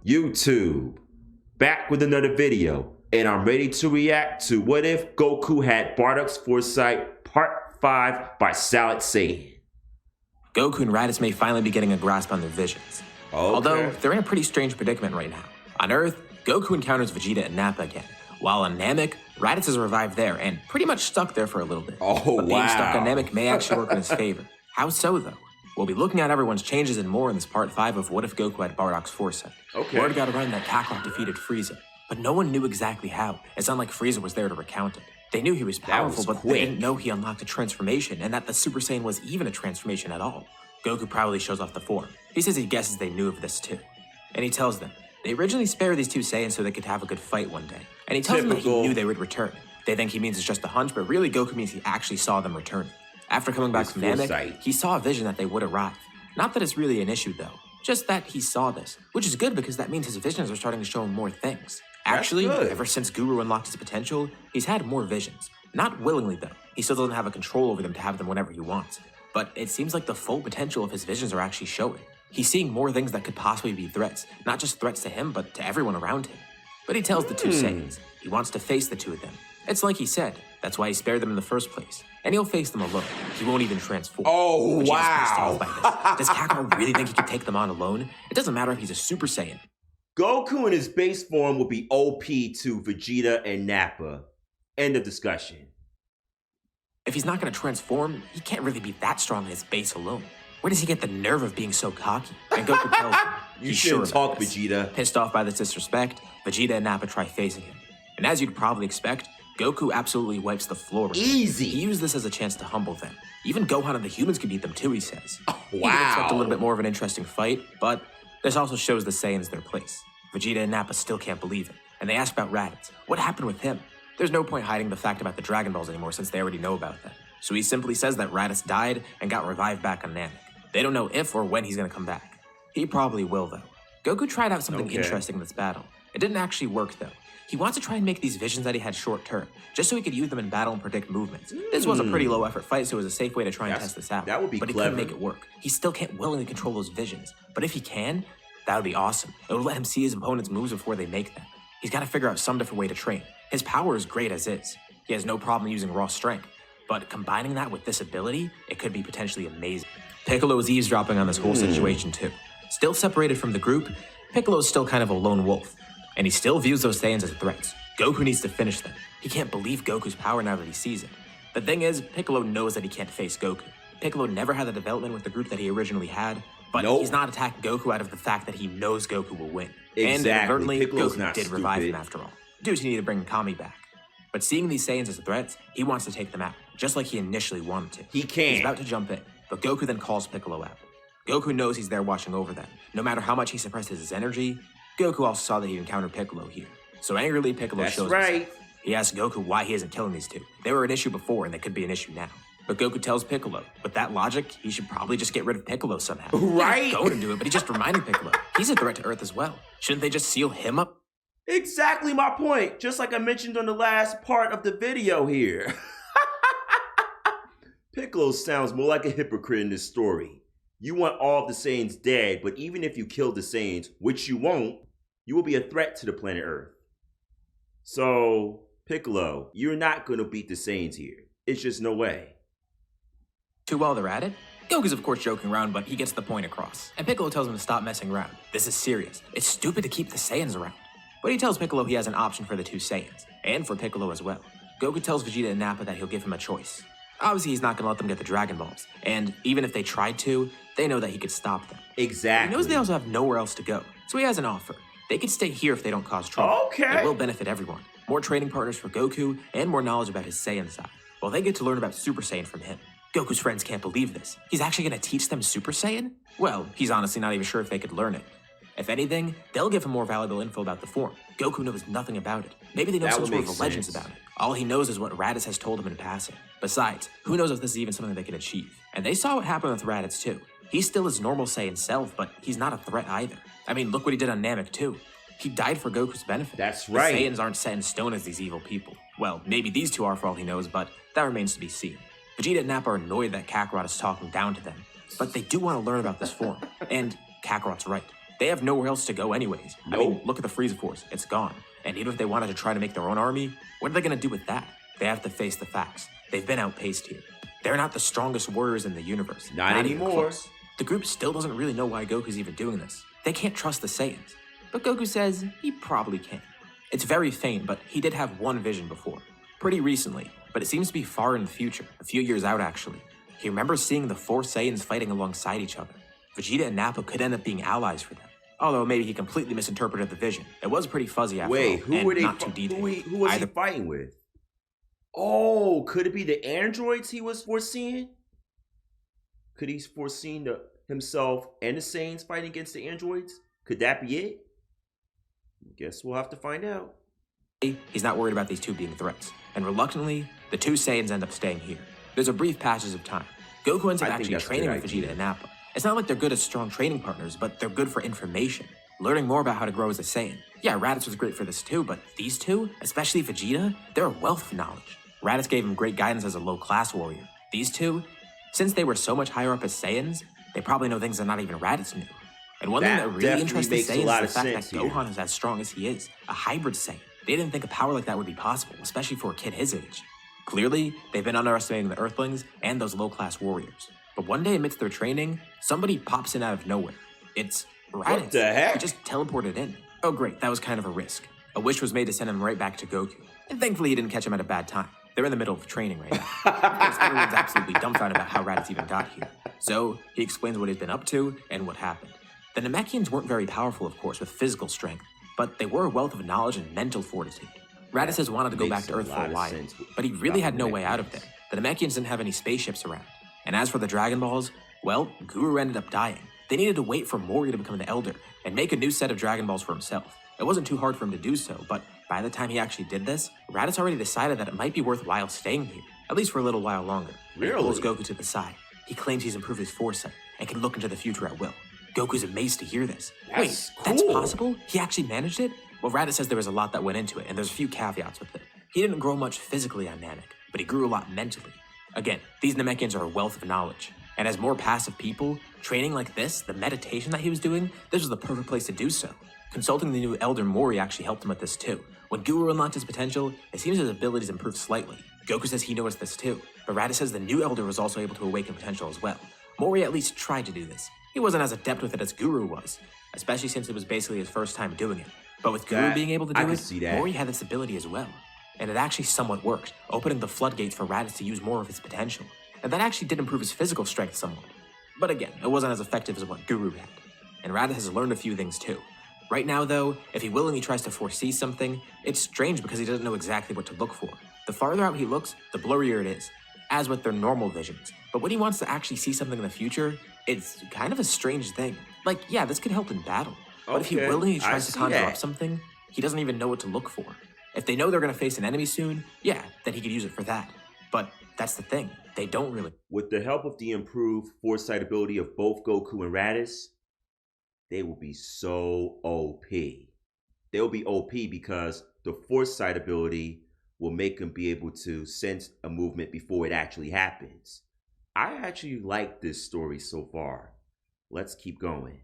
YouTube, back with another video, and I'm ready to react to What If Goku Had Bardock's Foresight Part 5 by Salad Saiyan. Goku and Raditz may finally be getting a grasp on their visions. Okay. Although, they're in a pretty strange predicament right now. On Earth, Goku encounters VAGETA and NAPPA again, while on Namek, Raditz is revived there and pretty much stuck there for a little bit. But being stuck on Namek may actually work in his favor. How so, though? We'll be looking at everyone's changes and more in this Part 5 of What If Goku Had Bardock's Foresight. Word got around that Kakarot defeated Frieza, but no one knew exactly how. It's not like Frieza was there to recount it. They knew he was powerful, but they didn't know he unlocked a transformation and that the Super Saiyan was even a transformation at all. Goku proudly shows off the form. He says he guesses they knew of this too. And he tells them, they originally spared these two Saiyans so they could have a good fight one day. And he tells them that he knew they would return. They think he means it's just a hunch, but really Goku means he actually saw them return. After coming back from Namek, he saw a vision that they would arrive. Not that it's really an issue though, just that he saw this, which is good because that means his visions are starting to show him more things. Actually, ever since Guru unlocked his potential, he's had more visions. Not willingly though, he still doesn't have a control over them to have them whenever he wants. But it seems like the full potential of his visions are actually showing. He's seeing more things that could possibly be threats, not just threats to him, but to everyone around him. But he tells the two Saiyans, he wants to face the two of them. It's like he said, that's why he spared them in the first place. And he'll face them alone. He won't even transform. Oh, wow. Does Kakarot really think he can take them on alone? It doesn't matter if he's a Super Saiyan. Goku in his base form will be OP to VAGETA and NAPPA. End of discussion. If he's not going to transform, he can't really be that strong in his base alone. Where does he get the nerve of being so cocky? And Goku tells him, you shouldn't talk, VAGETA. Pissed off by this disrespect, VAGETA and NAPPA try facing him. And as you'd probably expect, Goku absolutely wipes the floor with them. Easy. He used this as a chance to humble them. Even Gohan and the humans could beat them too, he says. Oh, wow. He would expect a little bit more of an interesting fight, but this also shows the Saiyans their place. VAGETA and NAPPA still can't believe it, and they ask about Raditz. What happened with him? There's no point hiding the fact about the Dragon Balls anymore since they already know about that. So he simply says that Raditz died and got revived back on Namek. They don't know if or when he's gonna come back. He probably will though. Goku tried out something interesting in this battle. It didn't actually work though. He wants to try and make these visions that he had short-term, just so he could use them in battle and predict movements. This was a pretty low-effort fight, so it was a safe way to try and test this out. That would be but clever. He couldn't make it work. He still can't willingly control those visions. But if he can, that would be awesome. It would let him see his opponent's moves before they make them. He's got to figure out some different way to train. His power is great as is. He has no problem using raw strength. But combining that with this ability, it could be potentially amazing. Piccolo is eavesdropping on this whole situation too. Still separated from the group, Piccolo is still kind of a lone wolf. And he still views those Saiyans as threats. Goku needs to finish them. He can't believe Goku's power now that he sees it. The thing is, Piccolo knows that he can't face Goku. Piccolo never had the development with the group that he originally had, but he's not attacking Goku out of the fact that he knows Goku will win. And inadvertently, Goku did revive him after all, due to need to bring Kami back. But seeing these Saiyans as threats, he wants to take them out, just like he initially wanted to. He can't. He's about to jump in, but Goku then calls Piccolo out. Goku knows he's there watching over them. No matter how much he suppresses his energy, Goku also saw that he encountered Piccolo here. So angrily, Piccolo shows himself. He asks Goku why he isn't killing these two. They were an issue before, and they could be an issue now. But Goku tells Piccolo, with that logic, he should probably just get rid of Piccolo somehow. Right? He's going to do it, but he just reminded Piccolo. He's a threat to Earth as well. Shouldn't they just seal him up? Exactly my point. Just like I mentioned on the last part of the video here. Piccolo sounds more like a hypocrite in this story. You want all of the Saiyans dead, but even if you kill the Saiyans, which you won't, you will be a threat to the planet Earth. So, Piccolo, you're not going to beat the Saiyans here. It's just no way. Too well they're at it? Goku's of course joking around, but he gets the point across. And Piccolo tells him to stop messing around. This is serious. It's stupid to keep the Saiyans around. But he tells Piccolo he has an option for the two Saiyans, and for Piccolo as well. Goku tells VAGETA and NAPPA that he'll give him a choice. Obviously, he's not going to let them get the Dragon Balls, and even if they tried to, they know that he could stop them. Exactly. He knows they also have nowhere else to go, so he has an offer. They could stay here if they don't cause trouble. It will benefit everyone. More training partners for Goku, and more knowledge about his Saiyan side. Well, they get to learn about Super Saiyan from him. Goku's friends can't believe this. He's actually going to teach them Super Saiyan? Well, he's honestly not even sure if they could learn it. If anything, they'll give him more valuable info about the form. Goku knows nothing about it. Maybe they know some sort of legends about it. All he knows is what Raditz has told him in passing. Besides, who knows if this is even something they can achieve. And they saw what happened with Raditz too. He's still his normal Saiyan self, but he's not a threat either. I mean, look what he did on Namek too. He died for Goku's benefit. That's right. The Saiyans aren't set in stone as these evil people. Well, maybe these two are for all he knows, but that remains to be seen. VAGETA and NAPPA are annoyed that Kakarot is talking down to them, but they do want to learn about this form. And Kakarot's right. They have nowhere else to go anyways. Nope. I mean, look at the Frieza Force. It's gone. And even if they wanted to try to make their own army, what are they going to do with that? They have to face the facts. They've been outpaced here. They're not the strongest warriors in the universe. Not anymore. The group still doesn't really know why Goku's even doing this. They can't trust the Saiyans. But Goku says he probably can. It's very faint, but he did have one vision before. Pretty recently, but it seems to be far in the future, a few years out actually. He remembers seeing the four Saiyans fighting alongside each other. Vegeta and Nappa could end up being allies for them. Although maybe he completely misinterpreted the vision. It was pretty fuzzy after all, who were they? not too detailed. Who was he fighting with? Oh, could it be the androids he was foreseeing? Could he foreseen himself and the Saiyans fighting against the androids? Could that be it? Guess we'll have to find out. He's not worried about these two being threats, and reluctantly, the two Saiyans end up staying here. There's a brief passage of time. Goku ends up actually training with Vegeta and Nappa. It's not like they're good as strong training partners, but they're good for information, learning more about how to grow as a Saiyan. Yeah, Raditz was great for this too, but these two, especially Vegeta, they're a wealth of knowledge. Raditz gave him great guidance as a low-class warrior. These two, since they were so much higher up as Saiyans, they probably know things that not even Raditz knew. And one thing that really interests the Saiyans is the fact that Gohan is as strong as he is, a hybrid Saiyan. They didn't think a power like that would be possible, especially for a kid his age. Clearly, they've been underestimating the Earthlings and those low-class warriors. But one day amidst their training, somebody pops in out of nowhere. It's Raditz. What the heck? He just teleported in. Oh great, that was kind of a risk. A wish was made to send him right back to Goku. And thankfully he didn't catch him at a bad time. They're in the middle of training right now. Of course, everyone's absolutely dumbfounded about how Raditz even got here. So, he explains what he's been up to and what happened. The Namekians weren't very powerful, of course, with physical strength, but they were a wealth of knowledge and mental fortitude. Raditz has wanted to go back to Earth for a while, but he really had no way out of there. The Namekians didn't have any spaceships around. And as for the Dragon Balls, well, Guru ended up dying. They needed to wait for Mori to become the Elder and make a new set of Dragon Balls for himself. It wasn't too hard for him to do so, but by the time he actually did this, Raditz already decided that it might be worthwhile staying here, at least for a little while longer. Really? He pulls Goku to the side. He claims he's improved his foresight and can look into the future at will. Goku's amazed to hear this. Wait, that's possible? He actually managed it? Well, Raditz says there was a lot that went into it, and there's a few caveats with it. He didn't grow much physically on Namek, but he grew a lot mentally. Again, these Namekians are a wealth of knowledge. And as more passive people, training like this, the meditation that he was doing, this was the perfect place to do so. Consulting the new Elder Mori actually helped him with this too. When Guru unlocked his potential, it seems his abilities improved slightly. Goku says he noticed this too, but Raditz says the new Elder was also able to awaken potential as well. Mori at least tried to do this. He wasn't as adept with it as Guru was, especially since it was basically his first time doing it. But with Guru being able to do it, Mori had this ability as well. And it actually somewhat worked, opening the floodgates for Raditz to use more of his potential. And that actually did improve his physical strength somewhat. But again, it wasn't as effective as what Guru had. And Raditz has learned a few things too. Right now though, if he willingly tries to foresee something, it's strange because he doesn't know exactly what to look for. The farther out he looks, the blurrier it is, as with their normal visions. But when he wants to actually see something in the future, it's kind of a strange thing. Like, yeah, this could help in battle. But if he willingly tries to conjure up something, he doesn't even know what to look for. If they know they're going to face an enemy soon, yeah, then he could use it for that. But that's the thing, they don't really. With the help of the improved foresight ability of both Goku and Raditz, they will be so OP. They'll be OP because the foresight ability will make them be able to sense a movement before it actually happens. I actually like this story so far. Let's keep going.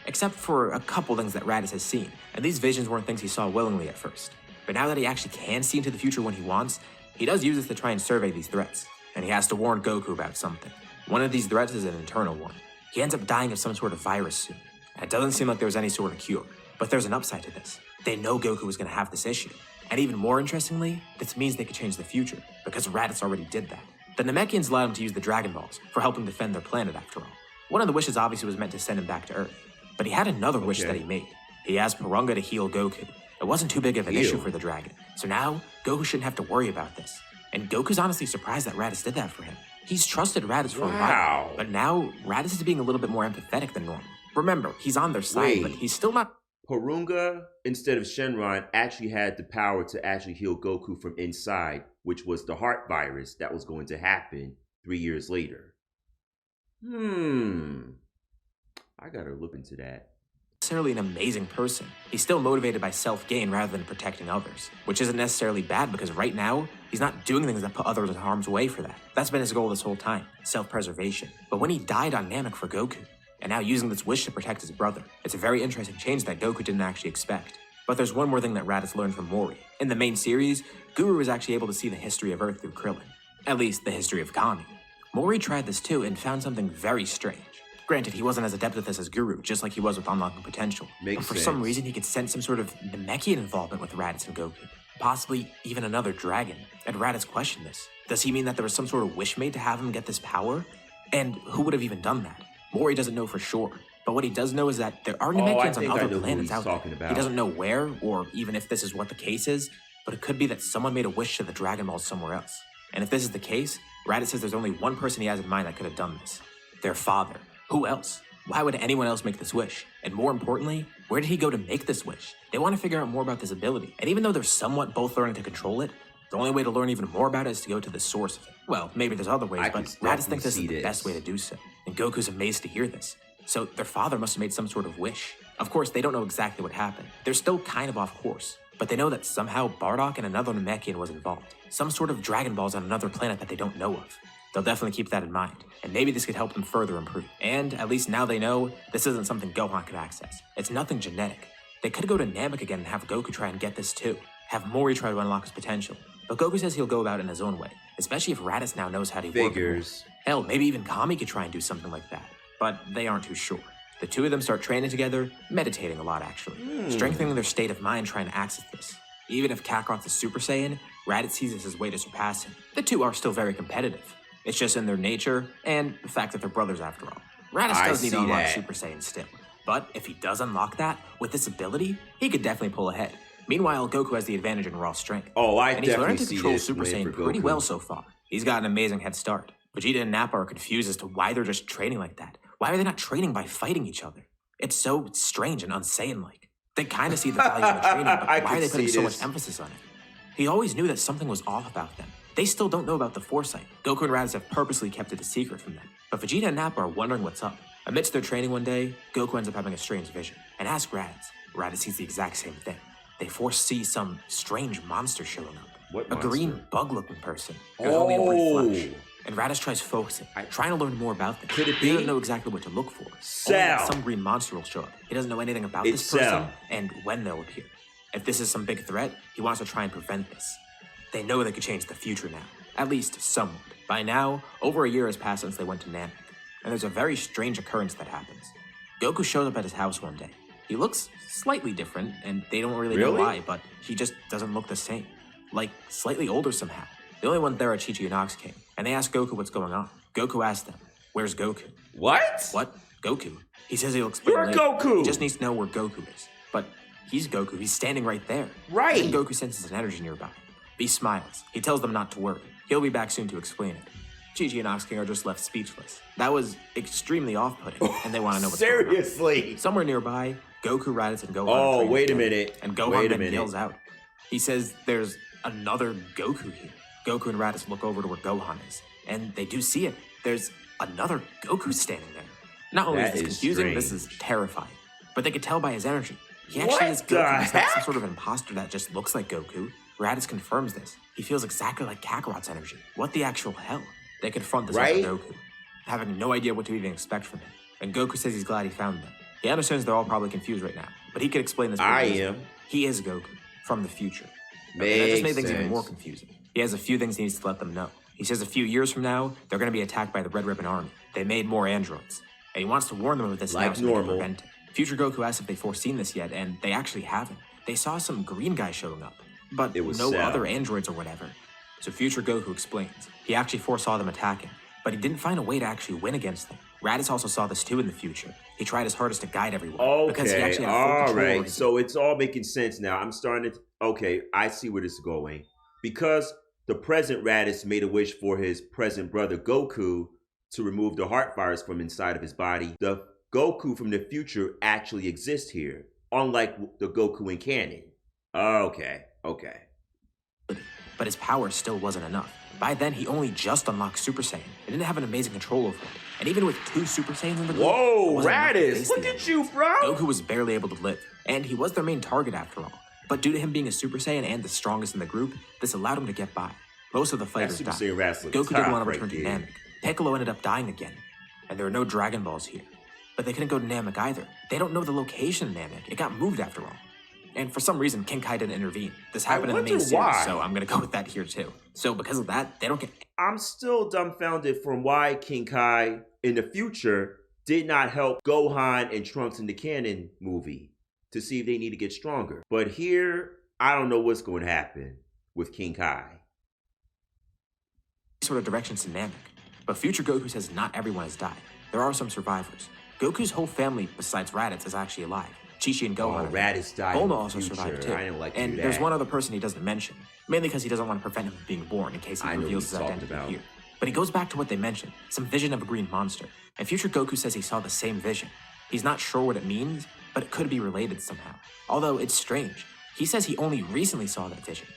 Except for a couple things that Raditz has seen, and these visions weren't things he saw willingly at first. But now that he actually can see into the future when he wants, he does use this to try and survey these threats, and he has to warn Goku about something. One of these threats is an internal one. He ends up dying of some sort of virus soon, and it doesn't seem like there was any sort of cure. But there's an upside to this. They know Goku is going to have this issue. And even more interestingly, this means they could change the future, because Raditz already did that. The Namekians allowed him to use the Dragon Balls for helping defend their planet after all. One of the wishes obviously was meant to send him back to Earth. But he had another wish that he made. He asked Porunga to heal Goku. It wasn't too big of an issue for the dragon, so now Goku shouldn't have to worry about this. And Goku's honestly surprised that Raditz did that for him. He's trusted Raditz for a while, but now Raditz is being a little bit more empathetic than normal. Remember, he's on their side, but he's still not... Porunga, instead of Shenron, actually had the power to actually heal Goku from inside, which was the heart virus that was going to happen 3 years later. I gotta look into that. Necessarily an amazing person. He's still motivated by self-gain rather than protecting others, which isn't necessarily bad because right now, he's not doing things that put others in harm's way for that. That's been his goal this whole time, self-preservation. But when he died on Namek for Goku, and now using this wish to protect his brother. It's a very interesting change that Goku didn't actually expect. But there's one more thing that Raditz learned from Mori. In the main series, Guru was actually able to see the history of Earth through Krillin. At least, the history of Kami. Mori tried this too and found something very strange. Granted, he wasn't as adept at this as Guru, just like he was with unlocking potential. But for some reason, he could sense some sort of Namekian involvement with Raditz and Goku. Possibly even another dragon. And Raditz questioned this. Does he mean that there was some sort of wish made to have him get this power? And who would have even done that? Mori doesn't know for sure. But what he does know is that there are Namekians on other planets out there. He doesn't know where, or even if this is what the case is, but it could be that someone made a wish to the Dragon Balls somewhere else. And if this is the case, Raditz says there's only one person he has in mind that could have done this. Their father. Who else? Why would anyone else make this wish? And more importantly, where did he go to make this wish? They want to figure out more about this ability. And even though they're somewhat both learning to control it, the only way to learn even more about it is to go to the source of it. Well, maybe there's other ways, but Raditz thinks this is the best way to do so. And Goku's amazed to hear this. So their father must have made some sort of wish. Of course, they don't know exactly what happened. They're still kind of off course. But they know that somehow Bardock and another Namekian was involved. Some sort of Dragon Balls on another planet that they don't know of. They'll definitely keep that in mind, and maybe this could help them further improve. And at least now they know this isn't something Gohan could access. It's nothing genetic. They could go to Namek again and have Goku try and get this too. Have Mori try to unlock his potential. But Goku says he'll go about it in his own way, especially if Raditz now knows how to work it. Hell, maybe even Kami could try and do something like that. But they aren't too sure. The two of them start training together, meditating a lot actually, strengthening their state of mind trying to access this. Even if Kakarot is Super Saiyan, Raditz sees this as a way to surpass him. The two are still very competitive. It's just in their nature, and the fact that they're brothers after all. Raditz does need to unlock Super Saiyan still. But if he does unlock that, with this ability, he could definitely pull ahead. Meanwhile, Goku has the advantage in raw strength. And he's learned to control Super Saiyan pretty well so far. He's got an amazing head start. Vegeta and Nappa are confused as to why they're just training like that. Why are they not training by fighting each other? It's so strange and unsaiyan-like. They kind of see the value in the training, but why are they putting so much emphasis on it? He always knew that something was off about them. They still don't know about the foresight. Goku and Raditz have purposely kept it a secret from them. But Vegeta and Nappa are wondering what's up. Amidst their training one day, Goku ends up having a strange vision and asks Raditz. Raditz sees the exact same thing. They foresee some strange monster showing up. What monster? A green bug-looking person. Only in brief flash. And Raditz tries focusing, trying to learn more about them. Could it be? He doesn't know exactly what to look for. Some green monster will show up. He doesn't know anything about this person and when they'll appear. If this is some big threat, he wants to try and prevent this. They know they could change the future now, at least somewhat. By now, over a year has passed since they went to Namek, and there's a very strange occurrence that happens. Goku shows up at his house one day. He looks slightly different, and they don't really know why, but he just doesn't look the same. Like, slightly older somehow. The only ones there are Chi-Chi and Ox King, and they ask Goku what's going on. Goku asks them, "Where's Goku?" What? What? Goku? He says he'll explain later. Goku! He just needs to know where Goku is. But he's Goku. He's standing right there. Right. And Goku senses an energy nearby. He smiles. He tells them not to worry. He'll be back soon to explain it. Chi-Chi and Ox King are just left speechless. That was extremely off-putting, and they want to know what's going on. Seriously? Somewhere nearby, Goku, Raditz, and Gohan. Oh, wait a minute. And Gohan then yells out. He says there's another Goku here. Goku and Raditz look over to where Gohan is, and they do see it. There's another Goku standing there. Not only is this confusing, this is terrifying. But they could tell by his energy. He actually is Goku. He's not some sort of imposter that just looks like Goku. Raditz confirms this. He feels exactly like Kakarot's energy. What the actual hell? They confront this other Goku, having no idea what to even expect from him. And Goku says he's glad he found them. He understands they're all probably confused right now, but he could explain this. He is Goku from the future. That just made things even more confusing. He has a few things he needs to let them know. He says a few years from now, they're going to be attacked by the Red Ribbon Army. They made more androids. And he wants to warn them of this now so they can prevent it. Future Goku asks if they've foreseen this yet, and they actually haven't. They saw some green guy showing up, but no other androids or whatever. So Future Goku explains. He actually foresaw them attacking, but he didn't find a way to actually win against them. Raditz also saw this too in the future. He tried his hardest to guide everyone. Because he actually had full control. So it's all making sense now. I'm starting to... Okay, I see where this is going. Because the present Raditz made a wish for his present brother Goku to remove the heart fires from inside of his body, the Goku from the future actually exists here, unlike the Goku in canon. Okay. But his power still wasn't enough. By then, he only just unlocked Super Saiyan and didn't have an amazing control over it. And even with 2 Super Saiyans in the group, whoa, Raditz, look at you, bro! Goku was barely able to live, and he was their main target after all. But due to him being a Super Saiyan and the strongest in the group, this allowed him to get by. Most of the fighters died. Goku didn't want to return to Namek. Piccolo ended up dying again, and there are no Dragon Balls here. But they couldn't go to Namek either. They don't know the location of Namek. It got moved after all. And for some reason, King Kai didn't intervene. This happened in the main series, so I'm gonna go with that here too. So because of that, they don't get... I'm still dumbfounded from why King Kai, in the future, did not help Gohan and Trunks in the canon movie to see if they need to get stronger. But here, I don't know what's going to happen with King Kai. Sort of directions to Namek. But future Goku says not everyone has died. There are some survivors. Goku's whole family, besides Raditz, is actually alive. Chi-Chi and Gohan. Oh, Raditz died. Bulma also survived too. I didn't like and there's one other person he doesn't mention, mainly because he doesn't want to prevent him from being born in case he reveals his identity here. But he goes back to what they mentioned, some vision of a green monster. And future Goku says he saw the same vision. He's not sure what it means, but it could be related somehow. Although it's strange. He says he only recently saw that vision.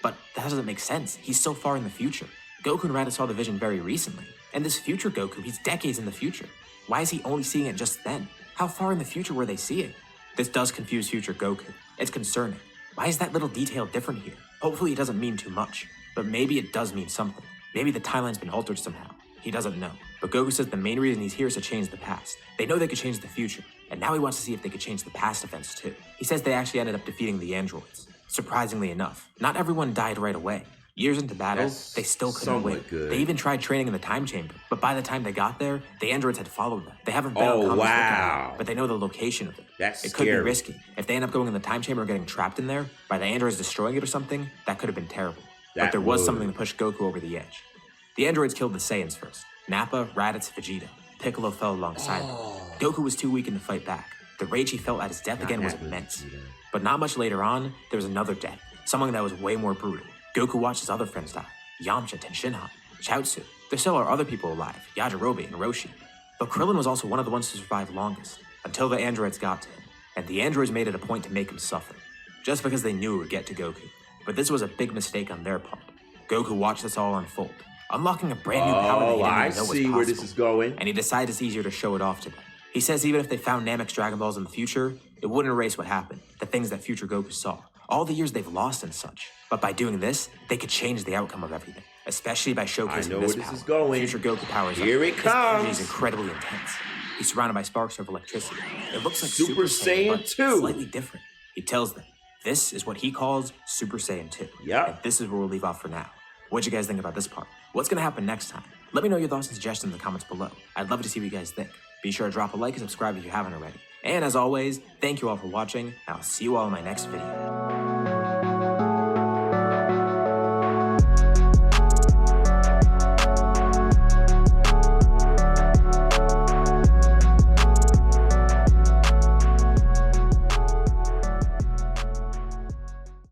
But that doesn't make sense. He's so far in the future. Goku and Raditz saw the vision very recently. And this future Goku, he's decades in the future. Why is he only seeing it just then? How far in the future were they seeing? This does confuse future Goku. It's concerning. Why is that little detail different here? Hopefully it doesn't mean too much. But maybe it does mean something. Maybe the timeline's been altered somehow. He doesn't know. But Goku says the main reason he's here is to change the past. They know they could change the future. And now he wants to see if they could change the past events too. He says they actually ended up defeating the androids. Surprisingly enough, not everyone died right away. Years into battle, they still couldn't win. They even tried training in the time chamber, but by the time they got there, the androids had followed them. They haven't been on combat yet, but they know the location of it. It could be risky. If they end up going in the time chamber and getting trapped in there, by the androids destroying it or something, that could have been terrible. But there was something to push Goku over the edge. The androids killed the Saiyans first. Nappa, Raditz, Vegeta. Piccolo fell alongside them. Goku was too weakened to fight back. The rage he felt at his death again was immense. But not much later on, there was another death. Someone that was way more brutal. Goku watched his other friends die. Yamcha, Tenshinhan, Chaozu. There still are other people alive, Yajirobe and Roshi. But Krillin was also one of the ones to survive longest, until the androids got to him. And the androids made it a point to make him suffer, just because they knew it would get to Goku. But this was a big mistake on their part. Goku watched this all unfold, unlocking a brand new power that he didn't even know was possible. I see where this is going. And he decided it's easier to show it off to them. He says even if they found Namek's Dragon Balls in the future, it wouldn't erase what happened, the things that future Goku saw, all the years they've lost and such. But by doing this, they could change the outcome of everything, especially by showcasing this power. Is going. Future Goku powers up. Here it comes. His energy is incredibly intense. He's surrounded by sparks of electricity. It looks like Super Saiyan but 2. Slightly different. He tells them, this is what he calls Super Saiyan 2. Yeah. And this is where we'll leave off for now. What'd you guys think about this part? What's going to happen next time? Let me know your thoughts and suggestions in the comments below. I'd love to see what you guys think. Be sure to drop a like and subscribe if you haven't already. And as always, thank you all for watching, and I'll see you all in my next video.